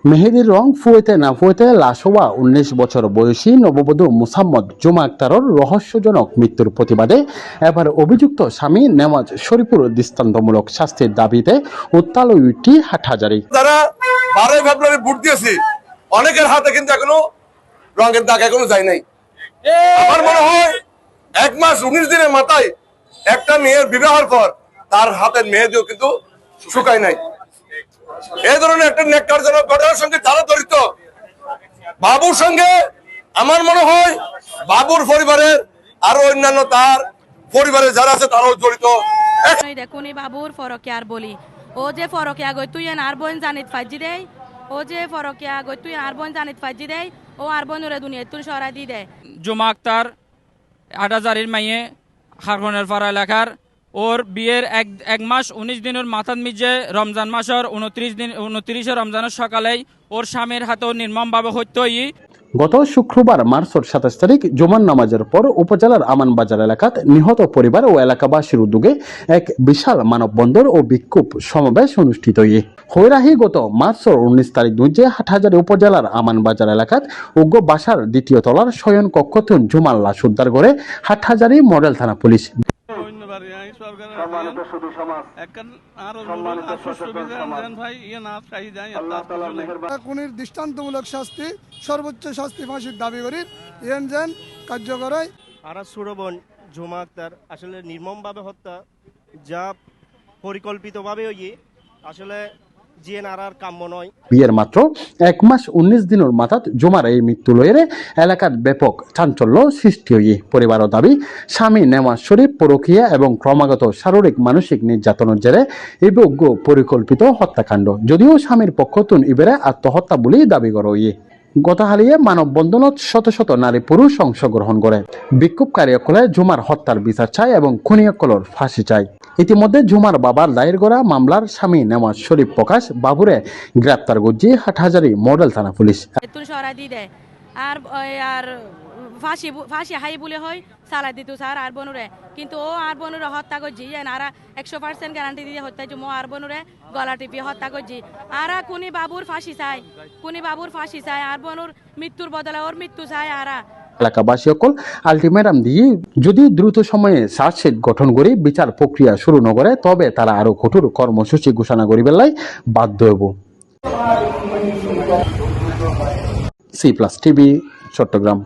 মেহেদির রং ফুয়েতে না ফুয়েতে লাশ হওয়া ১৯ বছর বয়সী নববধূ মুসাম্মদ জুমা আক্তারর রহস্যজনক মৃত্যুর প্রতিবাদে এবার অভিযুক্ত স্বামী নেওয়াজ শরীফুর দৃষ্টান্তমূলক শাস্তির দাবিতে উত্তাল উইটি হাটহাজারী। যারা 12 ফেব্রুয়ারি ভোট দিয়েছি অনেকের হাতে কিন্তু এখনো রঙের দাগ এখনো যায় নাই। আমার মনে হয় 1 মাস 19 দিনের মাথায় একটা মেয়ের বিবাহের পর তার হাতের মেহেদিও কিন্তু শুকায় নাই। এই ধরনের একটা ন্যাক্কারজনক ঘটনার সঙ্গে যারা জড়িত বাবুর সঙ্গে আমার মনে হয় বাবুর পরিবারের আরো অন্যান্য তার পরিবারের যারা আছে তারাও জড়িত। দেখুন বাবুর ফরকিয়া আর বলি ও যে ফরকিয়া গই তুই আর বোন জানিত ফাজি দেয় ও যে ফরকিয়া গই তুই আর বোন জানিত ফাজি দেয় ও আর বোনের দুনিয়া তুই সরাই দি দেয়। জুমা আক্তার হাটহাজারির মাইয়ে খারখনের পাড়া এলাকার ওর বিয়ের এক মাস 19 দিনের মাথার মিজে রমজান মাসের 29 রমজানের সকালেই ওর স্বামীর হাতেও নির্মমভাবে হত্যা হই। গত শুক্রবার মার্চের 27 তারিখ জুমার নামাজের পর উপজেলার আমানবাজার এলাকাত নিহত পরিবার ও এলাকাবাসীর উদ্যোগে এক বিশাল মানববন্ধন ও বিক্ষোভ সমাবেশ অনুষ্ঠিত হইরাহি গত মার্চের 19 তারিখ দুজে হাটহাজারী উপজেলার আমানবাজার এলাকাত উগ্র বাসার দ্বিতীয় তলার শয়ন কক্ষতুন জুমার লাশ উদ্ধার করে হাটহাজারী মডেল থানা পুলিশ। দৃষ্টান্তমূলক শাস্তি সর্বোচ্চ শাস্তি ফাঁসির দাবি করি যেন কার্যকর হয়। আর সুরবন জুমা আক্তার আসলে নির্মমভাবে হত্যা যা পরিকল্পিতভাবে আসলে জিএনআর কাম্য নয়। বিয়ের মাত্র 1 মাস 19 দিনের মাথাত জুমার এই মৃত্যু লয়ের এলাকার ব্যাপক চাঞ্চল্য সৃষ্টি হয়ে পরিবারের দাবি স্বামী নেওয়াজ শরীফ পরকীয়া এবং ক্রমাগত শারীরিক মানসিক নির্যাতনের জেরে এই যোগ্য পরিকল্পিত হত্যাকাণ্ড, যদিও স্বামীর পক্ষতুন ইবেরে আত্মহত্যা বলে দাবি করা হয়ে। গতকালিয়ে মানববন্ধনত শত শত নারী পুরুষ অংশগ্রহণ করে বিক্ষোভকারীসকলে জুমার হত্যার বিচার চায় এবং খুনিসকলের ফাঁসি চায়। ইতিমধ্যে জুমার বাবার দায়ের করা মামলার স্বামী নেওয়াজ শরীফ প্রকাশ বাবুরে গ্রেপ্তার করছে হাটহাজারী মডেল থানা পুলিশ। আর ফাঁসি হাই বলে হয় সালাই দিত স্যার আর বনুরে, কিন্তু ও আর বনুরে হত্যা করছি আর 100% গ্যারান্টি দিয়ে হত্যা মো আর বনুরে গলা টিপি হত্যা করছি। আর কোনি বাবুর ফাঁসি চাই আর বনুর মৃত্যুর বদলে ওর মৃত্যু চাই। আর এলাকাবাসী সকল আলটিমেটাম দিয়ে যদি দ্রুত সময়ে চার্জশিট গঠন করে বিচার প্রক্রিয়া শুরু ন করে তবে তারা আরো কঠোর কর্মসূচি ঘোষণা করিবার লাই বাধ্য হব। C+ TV Chittagong.